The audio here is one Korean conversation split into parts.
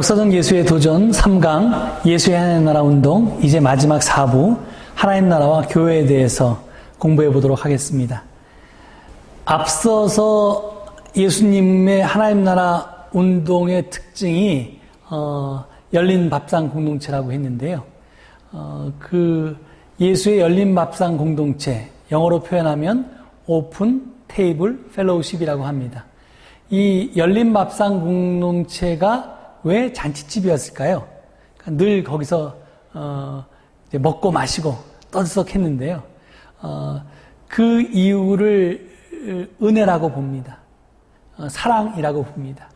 역사적 예수의 도전 3강 예수의 하나님 나라 운동 이제 마지막 4부 하나님 나라와 교회에 대해서 공부해 보도록 하겠습니다. 앞서서 예수님의 하나님 나라 운동의 특징이 열린 밥상 공동체라고 했는데요. 그 예수의 열린 밥상 공동체, 영어로 표현하면 오픈 테이블 펠로우십이라고 합니다. 이 열린 밥상 공동체가 왜 잔치집이었을까요? 늘 거기서 먹고 마시고 떠들썩했는데요. 그 이유를 은혜라고 봅니다. 사랑이라고 봅니다.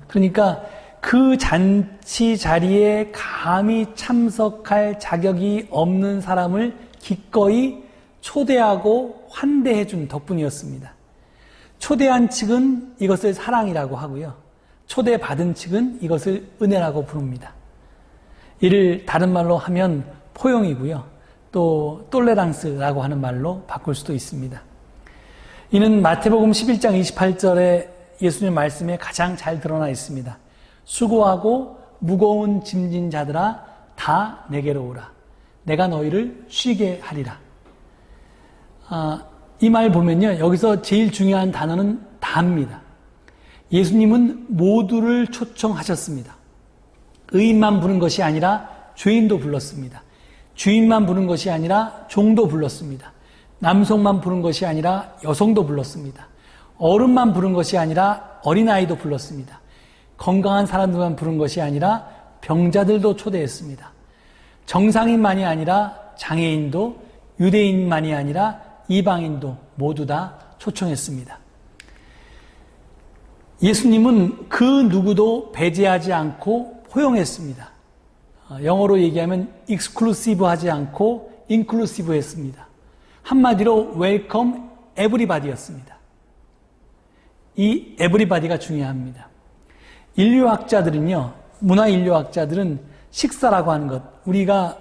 그러니까 그 잔치 자리에 감히 참석할 자격이 없는 사람을 기꺼이 초대하고 환대해 준 덕분이었습니다. 초대한 측은 이것을 사랑이라고 하고요. 초대받은 측은 이것을 은혜라고 부릅니다. 이를 다른 말로 하면 포용이고요. 또 똘레랑스라고 하는 말로 바꿀 수도 있습니다. 이는 마태복음 11장 28절에 예수님 말씀에 가장 잘 드러나 있습니다. 수고하고 무거운 짐진 자들아 다 내게로 오라. 내가 너희를 쉬게 하리라. 이 말 보면요. 여기서 제일 중요한 단어는 다입니다. 예수님은 모두를 초청하셨습니다. 의인만 부른 것이 아니라 죄인도 불렀습니다. 주인만 부른 것이 아니라 종도 불렀습니다. 남성만 부른 것이 아니라 여성도 불렀습니다. 어른만 부른 것이 아니라 어린아이도 불렀습니다. 건강한 사람들만 부른 것이 아니라 병자들도 초대했습니다. 정상인만이 아니라 장애인도, 유대인만이 아니라 이방인도 모두 다 초청했습니다. 예수님은 그 누구도 배제하지 않고 포용했습니다. 영어로 얘기하면 exclusive 하지 않고 inclusive 했습니다. 한마디로 welcome everybody였습니다. 이 everybody가 중요합니다. 인류학자들은요, 문화인류학자들은 식사라고 하는 것, 우리가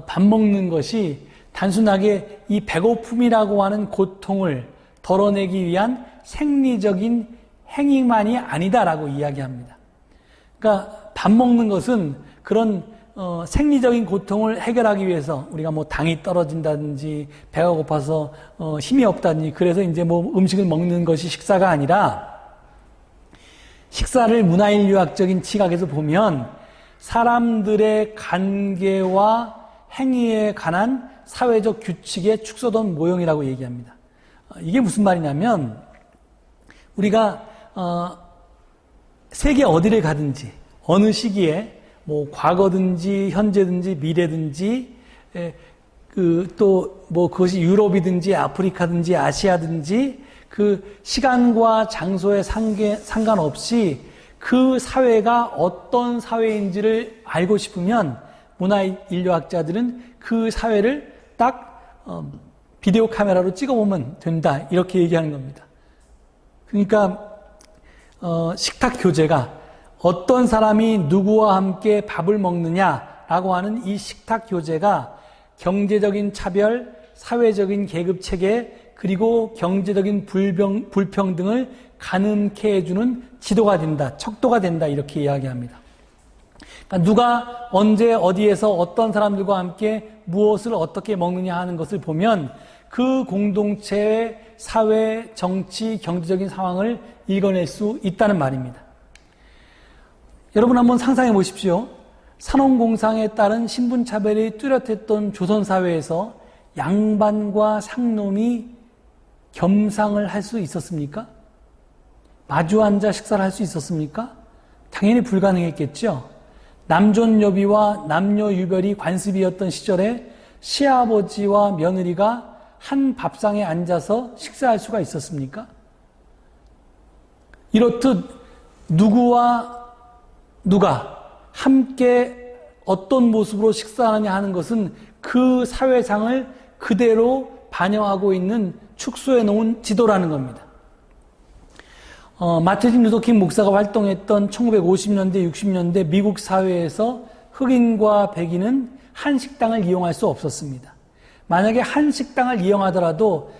밥 먹는 것이 단순하게 이 배고픔이라고 하는 고통을 덜어내기 위한 생리적인 행위만이 아니다라고 이야기합니다. 그러니까 밥 먹는 것은 그런 생리적인 고통을 해결하기 위해서 우리가 뭐 당이 떨어진다든지 배가 고파서 힘이 없다든지 그래서 이제 뭐 음식을 먹는 것이 식사가 아니라 식사를 문화인류학적인 시각에서 보면 사람들의 관계와 행위에 관한 사회적 규칙에 축소된 모형이라고 얘기합니다. 이게 무슨 말이냐면 우리가 세계 어디를 가든지 어느 시기에 뭐 과거든지 현재든지 미래든지 또 뭐 그것이 유럽이든지 아프리카든지 아시아든지 그 시간과 장소에 상관없이 그 사회가 어떤 사회인지를 알고 싶으면 문화인류학자들은 그 사회를 딱 비디오 카메라로 찍어보면 된다 이렇게 얘기하는 겁니다. 그러니까 식탁 교제가 어떤 사람이 누구와 함께 밥을 먹느냐라고 하는 이 식탁 교제가 경제적인 차별, 사회적인 계급체계 그리고 경제적인 불평등을 가늠케 해주는 지도가 된다, 척도가 된다 이렇게 이야기합니다. 그러니까 누가 언제 어디에서 어떤 사람들과 함께 무엇을 어떻게 먹느냐 하는 것을 보면 그 공동체의 사회, 정치, 경제적인 상황을 읽어낼 수 있다는 말입니다. 여러분 한번 상상해 보십시오. 산업공상에 따른 신분차별이 뚜렷했던 조선사회에서 양반과 상놈이 겸상을 할 수 있었습니까? 마주 앉아 식사를 할 수 있었습니까? 당연히 불가능했겠죠. 남존여비와 남녀유별이 관습이었던 시절에 시아버지와 며느리가 한 밥상에 앉아서 식사할 수가 있었습니까? 이렇듯 누구와 누가 함께 어떤 모습으로 식사하느냐 하는 것은 그 사회상을 그대로 반영하고 있는 축소해 놓은 지도라는 겁니다. 마틴 루더킹 목사가 활동했던 1950년대, 60년대 미국 사회에서 흑인과 백인은 한 식당을 이용할 수 없었습니다. 만약에 한 식당을 이용하더라도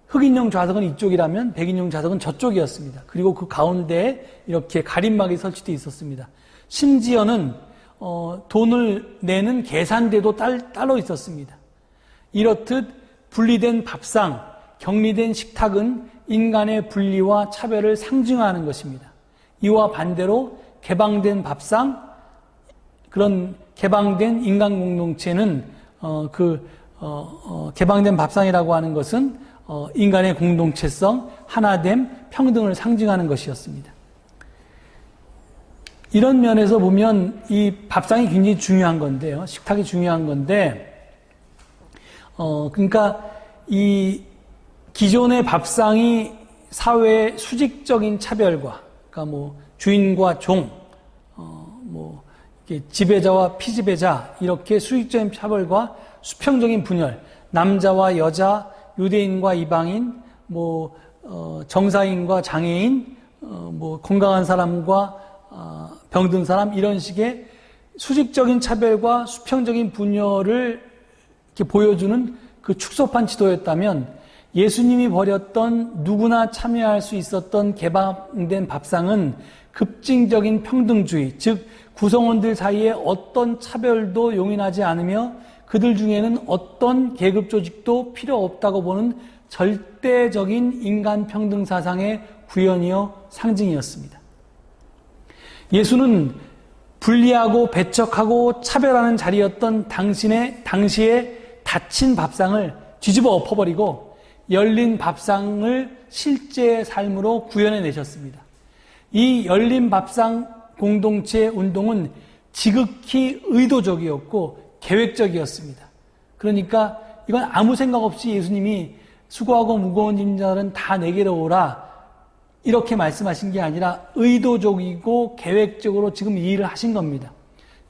흑인용 좌석은 이쪽이라면 백인용 좌석은 저쪽이었습니다. 그리고 그 가운데에 이렇게 가림막이 설치되어 있었습니다. 심지어는 돈을 내는 계산대도 따로 있었습니다. 이렇듯 분리된 밥상, 격리된 식탁은 인간의 분리와 차별을 상징하는 것입니다. 이와 반대로 개방된 밥상, 그런 개방된 인간 공동체는 개방된 밥상이라고 하는 것은 인간의 공동체성, 하나됨, 평등을 상징하는 것이었습니다. 이런 면에서 보면 이 밥상이 굉장히 중요한 건데요. 식탁이 중요한 건데, 그러니까 이 기존의 밥상이 사회의 수직적인 차별과, 그러니까 뭐 주인과 종, 지배자와 피지배자, 이렇게 수직적인 차별과 수평적인 분열, 남자와 여자, 유대인과 이방인, 정사인과 장애인, 건강한 사람과 병든 사람, 이런 식의 수직적인 차별과 수평적인 분열을 이렇게 보여주는 그 축소판 지도였다면, 예수님이 버렸던 누구나 참여할 수 있었던 개방된 밥상은 급진적인 평등주의, 즉 구성원들 사이에 어떤 차별도 용인하지 않으며 그들 중에는 어떤 계급 조직도 필요 없다고 보는 절대적인 인간 평등 사상의 구현이요 상징이었습니다. 예수는 분리하고 배척하고 차별하는 자리였던 당시에 닫힌 밥상을 뒤집어 엎어버리고 열린 밥상을 실제의 삶으로 구현해내셨습니다. 이 열린 밥상 공동체 운동은 지극히 의도적이었고 계획적이었습니다. 그러니까 이건 아무 생각 없이 예수님이 수고하고 무거운 짐자들은 다 내게로 오라, 이렇게 말씀하신 게 아니라 의도적이고 계획적으로 지금 이 일을 하신 겁니다.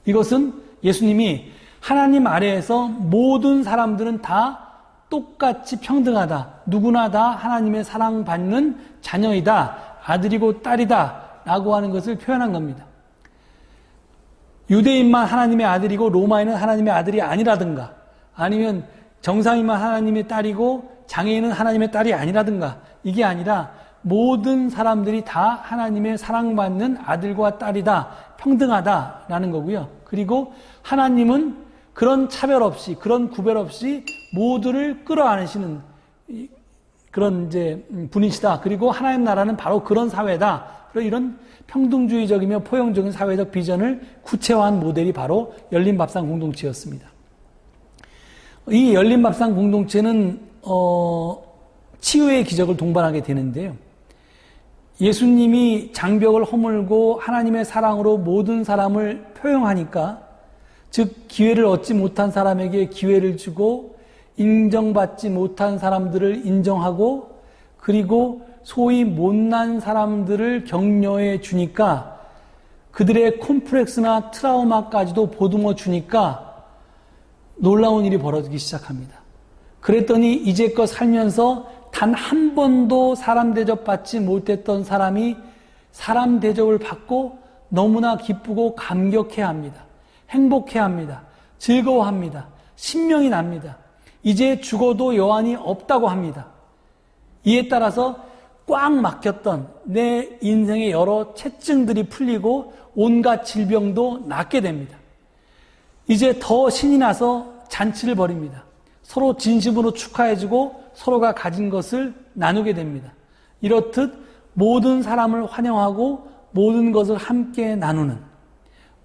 이것은 예수님이 하나님 아래에서 모든 사람들은 다 똑같이 평등하다, 누구나 다 하나님의 사랑받는 자녀이다, 아들이고 딸이다 라고 하는 것을 표현한 겁니다. 유대인만 하나님의 아들이고 로마인은 하나님의 아들이 아니라든가, 아니면 정상인만 하나님의 딸이고 장애인은 하나님의 딸이 아니라든가, 이게 아니라 모든 사람들이 다 하나님의 사랑받는 아들과 딸이다, 평등하다라는 거고요. 그리고 하나님은 그런 차별 없이, 그런 구별 없이 모두를 끌어안으시는 그런 분이시다. 그리고 하나님 나라는 바로 그런 사회다. 이런 평등주의적이며 포용적인 사회적 비전을 구체화한 모델이 바로 열린 밥상 공동체였습니다. 이 열린 밥상 공동체는 치유의 기적을 동반하게 되는데요. 예수님이 장벽을 허물고 하나님의 사랑으로 모든 사람을 포용하니까, 즉 기회를 얻지 못한 사람에게 기회를 주고 인정받지 못한 사람들을 인정하고, 그리고 소위 못난 사람들을 격려해 주니까 그들의 콤플렉스나 트라우마까지도 보듬어 주니까 놀라운 일이 벌어지기 시작합니다. 그랬더니 이제껏 살면서 단 한 번도 사람 대접받지 못했던 사람이 사람 대접을 받고 너무나 기쁘고 감격해합니다. 행복해합니다. 즐거워합니다. 신명이 납니다. 이제 죽어도 여한이 없다고 합니다. 이에 따라서 꽉 막혔던 내 인생의 여러 체증들이 풀리고 온갖 질병도 낫게 됩니다. 이제 더 신이 나서 잔치를 벌입니다. 서로 진심으로 축하해주고 서로가 가진 것을 나누게 됩니다. 이렇듯 모든 사람을 환영하고 모든 것을 함께 나누는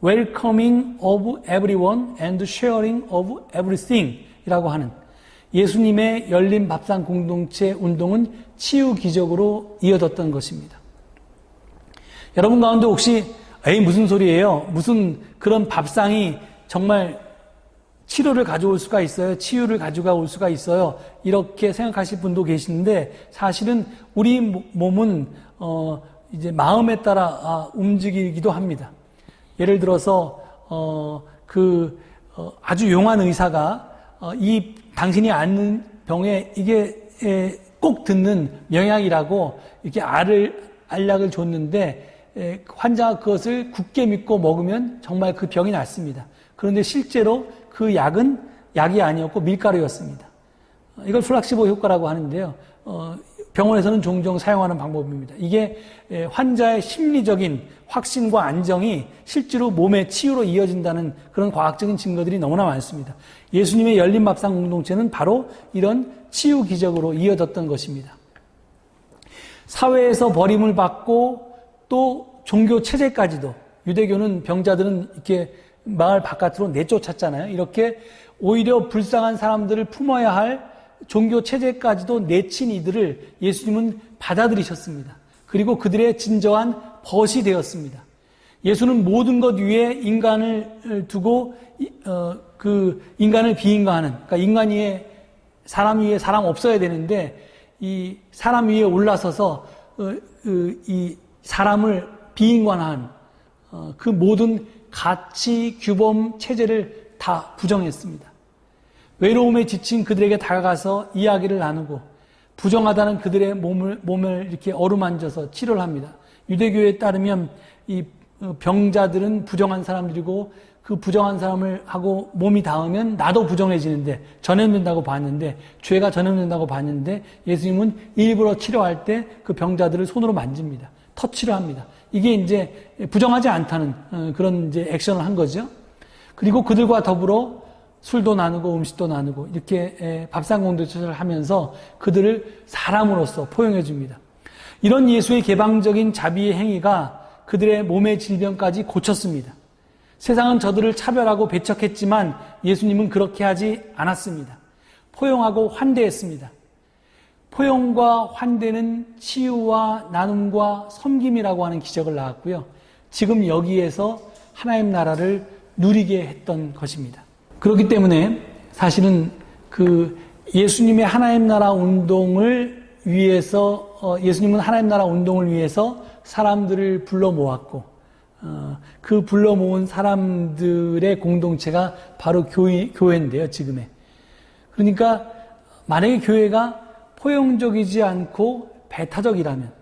welcoming of everyone and sharing of everything 이라고 하는 예수님의 열린 밥상 공동체 운동은 치유 기적으로 이어졌던 것입니다. 여러분 가운데 혹시 무슨 소리예요? 무슨 그런 밥상이 정말 치료를 가져올 수가 있어요? 치유를 가져올 수가 있어요? 이렇게 생각하실 분도 계시는데, 사실은 우리 몸은 이제 마음에 따라 움직이기도 합니다. 예를 들어서 아주 용한 의사가 이 당신이 앓는 병에 이게 꼭 듣는 명약이라고 이렇게 알약을 줬는데, 환자가 그것을 굳게 믿고 먹으면 정말 그 병이 낫습니다. 그런데 실제로 그 약은 약이 아니었고 밀가루였습니다. 이걸 플락시보 효과라고 하는데요. 병원에서는 종종 사용하는 방법입니다. 이게 환자의 심리적인 확신과 안정이 실제로 몸의 치유로 이어진다는 그런 과학적인 증거들이 너무나 많습니다. 예수님의 열린 밥상 공동체는 바로 이런 치유 기적으로 이어졌던 것입니다. 사회에서 버림을 받고 또 종교 체제까지도, 유대교는 병자들은 이렇게 마을 바깥으로 내쫓았잖아요. 이렇게 오히려 불쌍한 사람들을 품어야 할 종교 체제까지도 내친 이들을 예수님은 받아들이셨습니다. 그리고 그들의 진정한 벗이 되었습니다. 예수는 모든 것 위에 인간을 두고 그 인간을 비인간하는, 그러니까 인간 위에 사람 없어야 되는데 이 사람 위에 올라서서 이 사람을 비인간한 그 모든 가치 규범 체제를 다 부정했습니다. 외로움에 지친 그들에게 다가가서 이야기를 나누고 부정하다는 그들의 몸을 이렇게 어루만져서 치료를 합니다. 유대교에 따르면 이 병자들은 부정한 사람들이고 그 부정한 사람을 하고 몸이 닿으면 나도 부정해지는데 전염된다고 봤는데, 죄가 전염된다고 봤는데 예수님은 일부러 치료할 때 그 병자들을 손으로 만집니다. 터치를 합니다. 이게 이제 부정하지 않다는 그런 이제 액션을 한 거죠. 그리고 그들과 더불어 술도 나누고 음식도 나누고 이렇게 밥상 공동체를 하면서 그들을 사람으로서 포용해 줍니다. 이런 예수의 개방적인 자비의 행위가 그들의 몸의 질병까지 고쳤습니다. 세상은 저들을 차별하고 배척했지만 예수님은 그렇게 하지 않았습니다. 포용하고 환대했습니다. 포용과 환대는 치유와 나눔과 섬김이라고 하는 기적을 낳았고요. 지금 여기에서 하나님 나라를 누리게 했던 것입니다. 그렇기 때문에 사실은 그 예수님의 하나님 나라 운동을 위해서 예수님은 하나님 나라 운동을 위해서 사람들을 불러 모았고 그 불러 모은 사람들의 공동체가 바로 교회인데요, 지금의. 그러니까 만약에 교회가 포용적이지 않고 배타적이라면,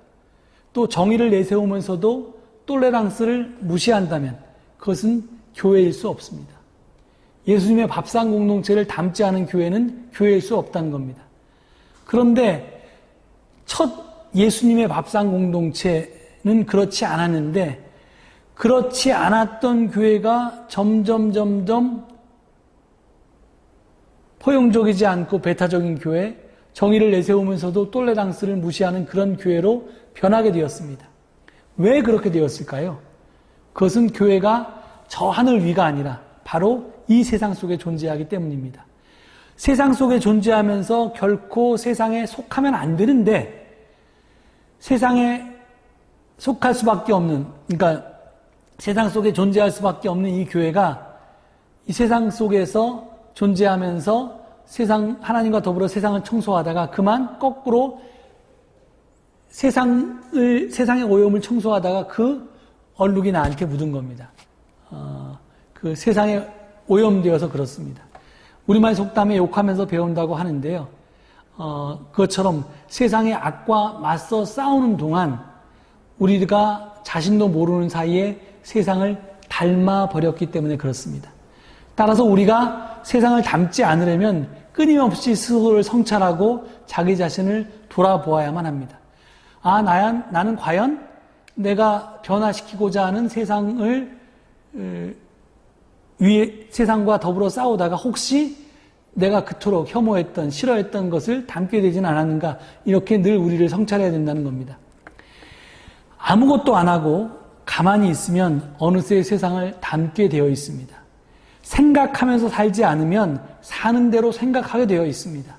또 정의를 내세우면서도 톨레랑스를 무시한다면 그것은 교회일 수 없습니다. 예수님의 밥상 공동체를 담지 않은 교회는 교회일 수 없다는 겁니다. 그런데 첫 예수님의 밥상 공동체는 그렇지 않았는데, 그렇지 않았던 교회가 점점 포용적이지 않고 배타적인 교회, 정의를 내세우면서도 톨레랑스를 무시하는 그런 교회로 변하게 되었습니다. 왜 그렇게 되었을까요? 그것은 교회가 저 하늘 위가 아니라 바로 이 세상 속에 존재하기 때문입니다. 세상 속에 존재하면서 결코 세상에 속하면 안 되는데, 세상에 속할 수밖에 없는, 그러니까 세상 속에 존재할 수밖에 없는 이 교회가 이 세상 속에서 존재하면서 하나님과 더불어 세상을 청소하다가 그만 거꾸로 세상의 오염을 청소하다가 그 얼룩이 나한테 묻은 겁니다. 그 세상에 오염되어서 그렇습니다. 우리말 속담에 욕하면서 배운다고 하는데요. 그것처럼 세상의 악과 맞서 싸우는 동안 우리가 자신도 모르는 사이에 세상을 닮아 버렸기 때문에 그렇습니다. 따라서 우리가 세상을 닮지 않으려면 끊임없이 스스로를 성찰하고 자기 자신을 돌아보아야만 합니다. 나는 과연 내가 변화시키고자 하는 세상과 더불어 싸우다가 혹시 내가 그토록 혐오했던, 싫어했던 것을 닮게 되진 않았는가, 이렇게 늘 우리를 성찰해야 된다는 겁니다. 아무것도 안 하고 가만히 있으면 어느새 세상을 닮게 되어 있습니다. 생각하면서 살지 않으면 사는 대로 생각하게 되어 있습니다.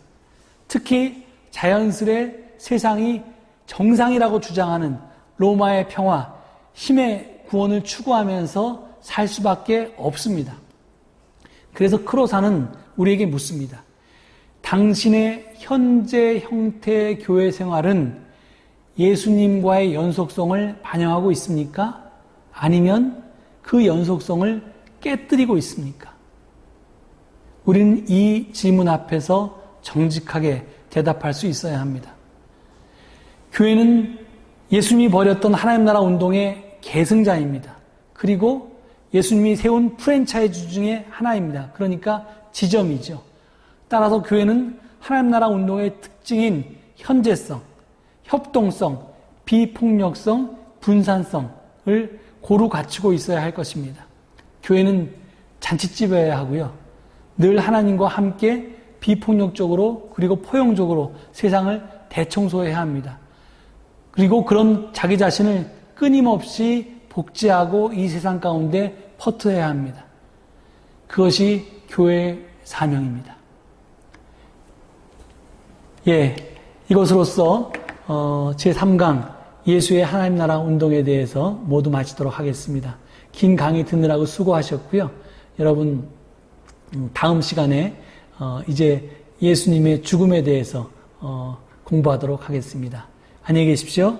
특히 자연스레 세상이 정상이라고 주장하는 로마의 평화, 힘의 구원을 추구하면서 살 수밖에 없습니다. 그래서 크로사는 우리에게 묻습니다. 당신의 현재 형태의 교회 생활은 예수님과의 연속성을 반영하고 있습니까? 아니면 그 연속성을 깨뜨리고 있습니까? 우리는 이 질문 앞에서 정직하게 대답할 수 있어야 합니다. 교회는 예수님이 벌였던 하나님 나라 운동의 계승자입니다. 그리고 예수님이 세운 프랜차이즈 중에 하나입니다. 그러니까 지점이죠. 따라서 교회는 하나님 나라 운동의 특징인 현재성, 협동성, 비폭력성, 분산성을 고루 갖추고 있어야 할 것입니다. 교회는 잔치집이어야 하고요. 늘 하나님과 함께 비폭력적으로 그리고 포용적으로 세상을 대청소해야 합니다. 그리고 그런 자기 자신을 끊임없이 복제하고 이 세상 가운데 퍼트해야 합니다. 그것이 교회의 사명입니다. 이것으로써 제3강 예수의 하나님 나라 운동에 대해서 모두 마치도록 하겠습니다. 긴 강의 듣느라고 수고하셨고요. 여러분 다음 시간에 이제 예수님의 죽음에 대해서 공부하도록 하겠습니다. 안녕히 계십시오.